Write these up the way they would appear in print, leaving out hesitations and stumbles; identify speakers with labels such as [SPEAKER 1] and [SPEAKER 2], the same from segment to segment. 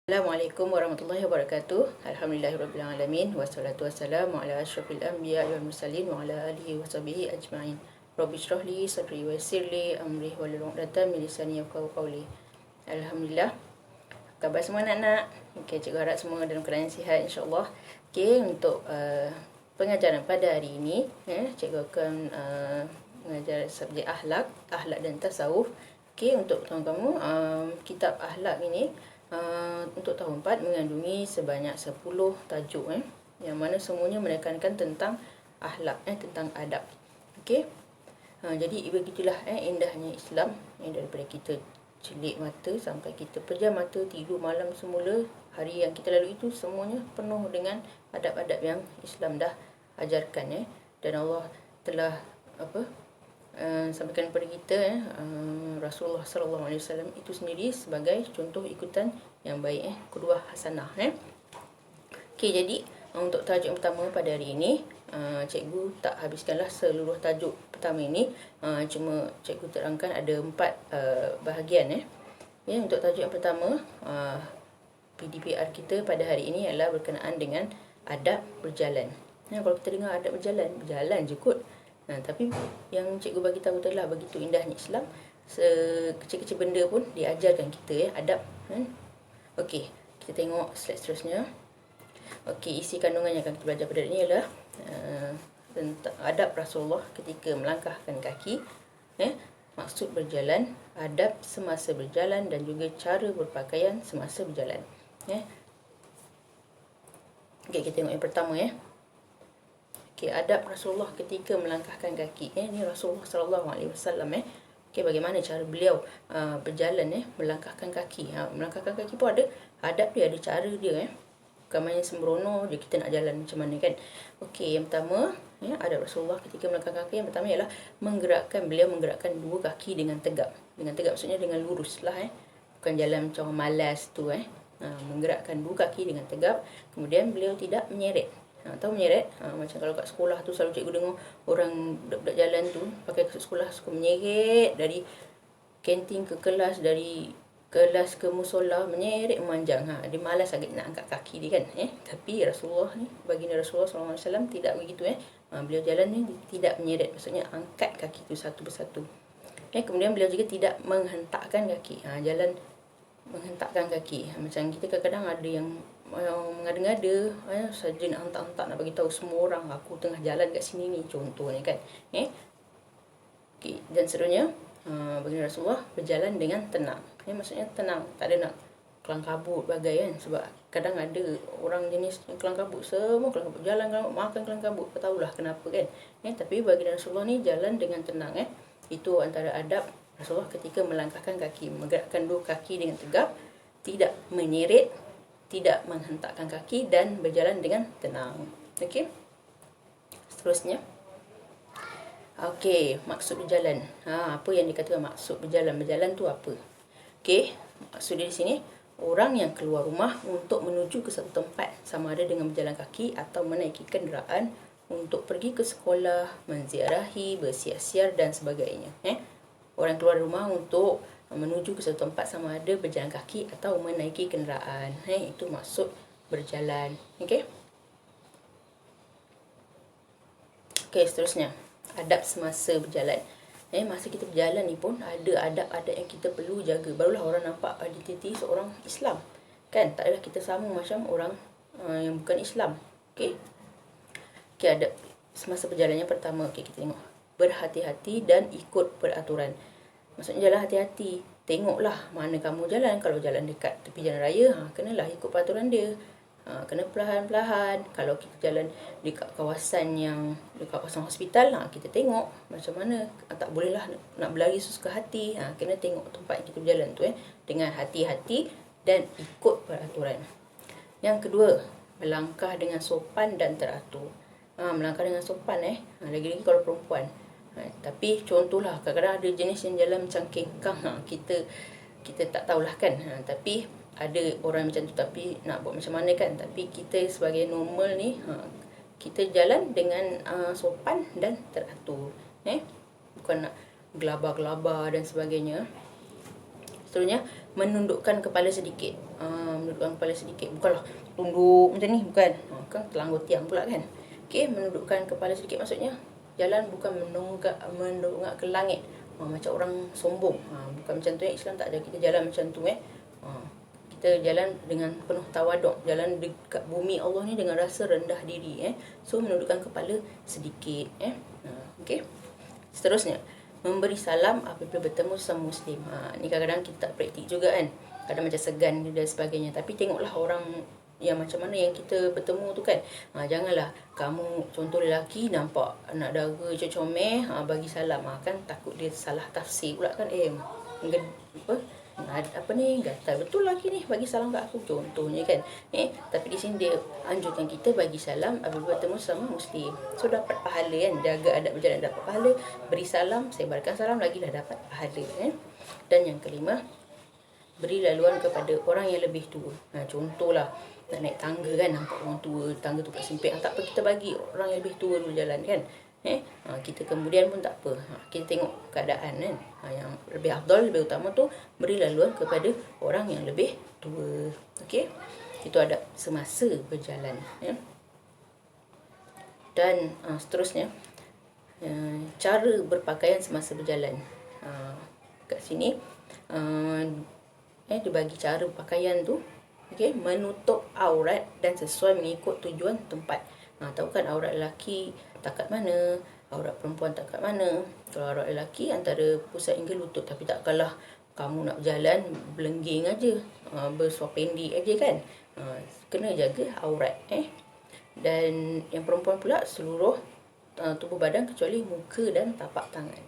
[SPEAKER 1] Assalamualaikum warahmatullahi wabarakatuh. Alhamdulillahirabbil alamin wassalatu wassalamu ala asyrafil anbiya'i wal mursalin wa ala alihi washabihi ajma'in. Rabbi shrah li sadri wa yassir li amri wahlul 'uqdatam min lisani yafqahu qawli. Alhamdulillah. Khabar semua anak-anak? Okey, cikgu harap semua dalam keadaan sihat insya-Allah. Okey, untuk pengajaran pada hari ini, cikgu akan mengajar subjek akhlak dan tasawuf. Okey, untuk kamu kitab akhlak ini untuk tahun 4 mengandungi sebanyak 10 tajuk yang mana semuanya menekankan tentang akhlak, tentang adab. Okey. Jadi begitulah indahnya Islam, daripada kita celik mata sampai kita pejam mata tidur malam semula, hari yang kita lalui itu semuanya penuh dengan adab-adab yang Islam dah ajarkan dan Allah telah sampaikan kepada kita Rasulullah SAW itu sendiri sebagai contoh ikutan yang baik, qudwah hasanah. Okey, jadi untuk tajuk yang pertama pada hari ini, cikgu tak habiskanlah seluruh tajuk pertama ini, cuma cikgu terangkan ada 4 bahagian. Untuk tajuk yang pertama, PDPR kita pada hari ini adalah berkenaan dengan adab berjalan. Kalau kita dengar adab berjalan je kot. Tapi yang cikgu bagi tahu adalah begitu indahnya Islam, sekecil-kecil benda pun diajarkan kita adab. Okey, kita tengok slide seterusnya. Okey, isi kandungan yang akan kita belajar pada hari ini adalah tentang adab Rasulullah ketika melangkahkan kaki, maksud berjalan, adab semasa berjalan dan juga cara berpakaian semasa berjalan. Okey, kita tengok yang pertama. Okey, adab Rasulullah ketika melangkahkan kaki. Ini Rasulullah SAW. Okey, bagaimana cara beliau berjalan, melangkahkan kaki. Melangkahkan kaki pun ada adab dia, ada cara dia. Bukan main sembrono je kita nak jalan macam mana kan. Okey, yang pertama, adab Rasulullah ketika melangkahkan kaki, yang pertama ialah beliau menggerakkan dua kaki dengan tegap. Dengan tegap maksudnya dengan lurus lah. Bukan jalan macam malas tu. Menggerakkan dua kaki dengan tegap. Kemudian beliau tidak menyeret. Tahu menyeret? Macam kalau kat sekolah tu selalu cikgu dengar orang budak-budak jalan tu pakai ke sekolah suka menyeret dari kantin ke kelas, dari kelas ke musola, menyeret memanjang. Dia malas agak nak angkat kaki dia kan. Tapi Rasulullah ni, baginda Rasulullah SAW tidak begitu. Beliau jalan ni tidak menyeret, maksudnya angkat kaki tu satu persatu. Kemudian beliau juga tidak menghentakkan kaki. Jalan menghentakkan kaki. Macam kita kadang-kadang ada yang mengada-ngada saja nak hentak-hentak, nak bagi tahu semua orang aku tengah jalan kat sini ni, contohnya kan. Okey, dan seterusnya baginda Rasulullah berjalan dengan tenang. Maksudnya tenang, tak ada nak kelang kabut bagai kan. Sebab kadang ada orang jenis kelang kabut, semua kelang kabut, jalan kelang kabut, makan kelang kabut, tak tahulah kenapa kan. Tapi baginda Rasulullah ni jalan dengan tenang. Itu antara adab Rasulullah ketika melangkahkan kaki, menggerakkan dua kaki dengan tegap, tidak menyeret, tidak menghentakkan kaki dan berjalan dengan tenang. Okey. Seterusnya. Okey, maksud berjalan. Apa yang dikatakan maksud berjalan? Berjalan tu apa? Okey, maksud dia di sini orang yang keluar rumah untuk menuju ke satu tempat, sama ada dengan berjalan kaki atau menaiki kenderaan untuk pergi ke sekolah, menziarahi, bersiar-siar dan sebagainya. Orang keluar rumah untuk menuju ke satu tempat, sama ada berjalan kaki atau menaiki kenderaan. Itu maksud berjalan. Okey. Okey, seterusnya. Adab semasa berjalan. Masa kita berjalan ni pun ada adab-adab yang kita perlu jaga. Barulah orang nampak identiti seorang Islam. Kan? Tak adalah kita sama macam orang yang bukan Islam. Okey. Okey, adab semasa berjalan yang pertama. Okey, kita tengok. Berhati-hati dan ikut peraturan. Maksudnya jalan hati-hati. Tengoklah mana kamu jalan. Kalau jalan dekat tepi jalan raya, kenalah ikut peraturan dia. Kena perlahan-lahan. Kalau kita jalan dekat kawasan hospital, kita tengok macam mana. Tak bolehlah nak berlari sesuka hati. Kena tengok tempat yang kita berjalan tu dengan hati-hati dan ikut peraturan. Yang kedua, melangkah dengan sopan dan teratur. Melangkah dengan sopan lagi-lagi kalau perempuan. Tapi contohlah kadang-kadang ada jenis yang jalan macam kengkang, kita tak tahulah kan. Tapi ada orang macam tu, tapi nak buat macam mana kan. Tapi kita sebagai normal ni, kita jalan dengan sopan dan teratur. Bukan nak gelabah-gelabah dan sebagainya. Seterusnya, menundukkan kepala sedikit. Menundukkan kepala sedikit, bukanlah tunduk macam ni, bukan. Kan terlanggur tiang pula kan. Okey, menundukkan kepala sedikit maksudnya jalan bukan mendongak ke langit. Macam orang sombong. Bukan macam tu Islam tak ada. Kita jalan macam tu kita jalan dengan penuh tawaduk, jalan dekat bumi Allah ni dengan rasa rendah diri So menundukkan kepala sedikit Okey. Seterusnya, memberi salam apabila bertemu sesama muslim. Ni kadang-kadang kita tak praktik juga kan. Kadang macam segan dan sebagainya. Tapi tengoklah orang yang macam mana yang kita bertemu tu kan. Janganlah kamu, contoh lelaki nampak anak dara comel bagi salam, kan takut dia salah tafsir pula kan. Apa ni, gatal betul lelaki ni bagi salam kat aku contohnya kan. Tapi di sini dia anjurkan kita bagi salam apabila bertemu sama muslim. So dapat pahala kan, jaga adab berjalan dapat pahala, beri salam, sebarkan salam lagilah dapat pahala Dan yang kelima, beri laluan kepada orang yang lebih tua. Contohlah nak naik tangga kan, nampak orang tua tangga tu kat sempit, tak apa, kita bagi orang yang lebih tua dulu jalan kan. Kita kemudian pun tak apa, kita tengok keadaan kan. Yang lebih afdal, lebih utama tu beri laluan kepada orang yang lebih tua. Okey, itu adab semasa berjalan Dan seterusnya, cara berpakaian semasa berjalan. Kat sini dia bagi cara pakaian tu, menutup aurat dan sesuai mengikut tujuan tempat. Tahu kan aurat lelaki takat mana, aurat perempuan takat mana. Kalau aurat lelaki antara pusat hingga lutut, tapi takkanlah kamu nak berjalan belengging aja, bersuar pendek aja kan. Kena jaga aurat Dan yang perempuan pula seluruh tubuh badan kecuali muka dan tapak tangan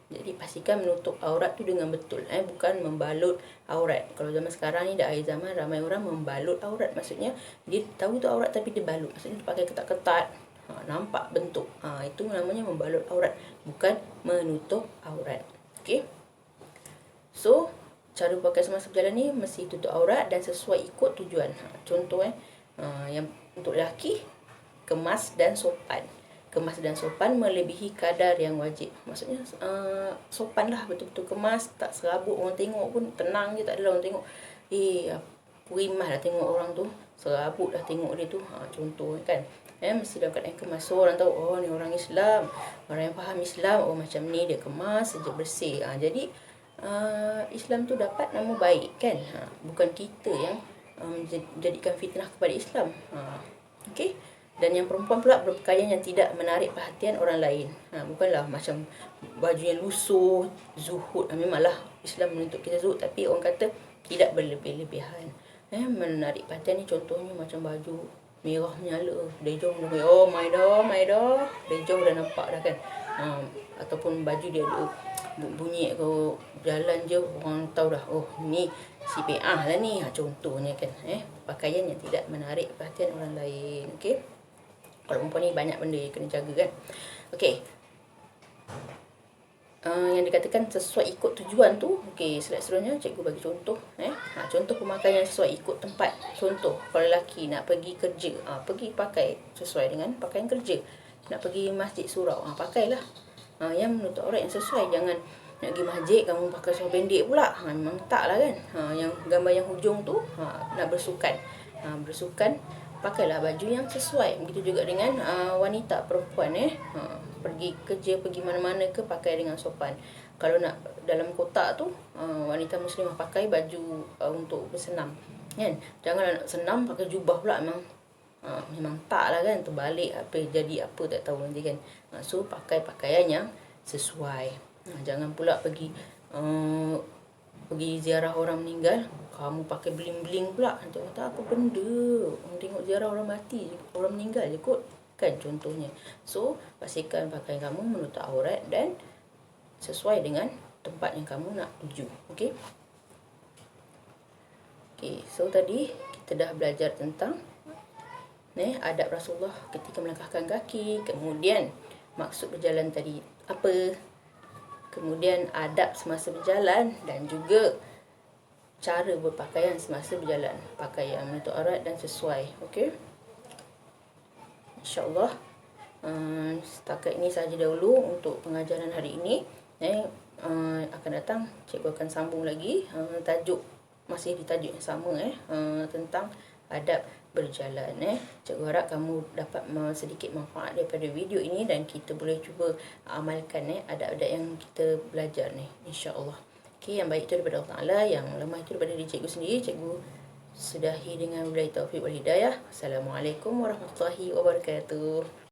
[SPEAKER 1] Jadi pastikan menutup aurat tu dengan betul, bukan membalut aurat. Kalau zaman sekarang ni dah akhir zaman, ramai orang membalut aurat. Maksudnya dia tahu tu aurat tapi dia balut. Maksudnya dia pakai ketat-ketat, nampak bentuk. Itu namanya membalut aurat, bukan menutup aurat. Okey. So cara pakai semasa berjalan ni mesti tutup aurat dan sesuai ikut tujuan. Contoh yang untuk lelaki, kemas dan sopan. Kemas dan sopan melebihi kadar yang wajib. Maksudnya sopan lah, betul-betul kemas, tak serabut. Orang tengok pun tenang je, tak adalah orang tengok purimah dah tengok orang tu, serabut dah tengok dia tu. Contoh kan, mesti dalam keadaan kemas. So orang tahu, oh ni orang Islam, orang yang faham Islam, oh macam ni dia kemas, sejuk bersih. Jadi Islam tu dapat nama baik kan. Bukan kita yang jadikan fitnah kepada Islam. Okey. Dan yang perempuan pula berpakaian yang tidak menarik perhatian orang lain. Bukanlah macam baju yang lusuh, zuhud. Memanglah Islam menuntut kita zuhud, tapi orang kata tidak berlebih-lebihan. Menarik perhatian ni contohnya macam baju merah menyala, dari jauh dah, oh Maida, dari jauh dah nampak dah kan. Ataupun baju dia ada bunyi ke jalan je, orang tahu dah, oh ni si PA lah ni, contohnya kan. Pakaian yang tidak menarik perhatian orang lain. Okey. Kalau perempuan ni banyak benda yang kena jaga kan. Okey. Yang dikatakan sesuai ikut tujuan tu, okey, seterusnya cikgu bagi contoh. Contoh pemakaian sesuai ikut tempat. Contoh, kalau lelaki nak pergi kerja, pergi pakai sesuai dengan pakaian kerja. Nak pergi masjid surau, pakailah yang menutup aurat yang sesuai. Jangan nak pergi masjid kamu pakai seluar pendek pula, memang tak lah kan. Yang gambar yang hujung tu nak bersukan. Bersukan, pakailah baju yang sesuai. Begitu juga dengan wanita, perempuan pergi kerja, pergi mana-mana ke, pakai dengan sopan. Kalau nak dalam kotak tu, wanita muslimah pakai baju untuk bersenam kan. Jangan nak senam pakai jubah pula, memang tak lah kan. Terbalik apa jadi apa tak tahu nanti kan. So pakai pakaian yang sesuai. Jangan pula pergi ziarah orang meninggal, kamu pakai bling-bling pula. Nanti orang kata apa benda, orang tengok ziarah orang mati, orang meninggal je kot kan, contohnya. So pastikan pakaian kamu menutup aurat dan sesuai dengan tempat yang kamu nak tuju. Okey. So tadi kita dah belajar tentang adab Rasulullah ketika melangkahkan kaki, kemudian maksud berjalan tadi apa, kemudian adab semasa berjalan, dan juga cara berpakaian semasa berjalan, pakaian menutup aurat dan sesuai. Okey. InsyaAllah setakat ini sahaja dahulu untuk pengajaran hari ini. Akan datang cikgu akan sambung lagi tajuk masih di tajuk yang sama tentang adab berjalan. Cikgu harap kamu dapat sedikit manfaat daripada video ini dan kita boleh cuba amalkan adab-adab yang kita belajar ni, insya-Allah. Okey, yang baik itu daripada Allah Taala, yang lemah itu daripada diri cikgu sendiri. Cikgu sudahi dengan wabillahi taufiq wal hidayah. Assalamualaikum warahmatullahi wabarakatuh.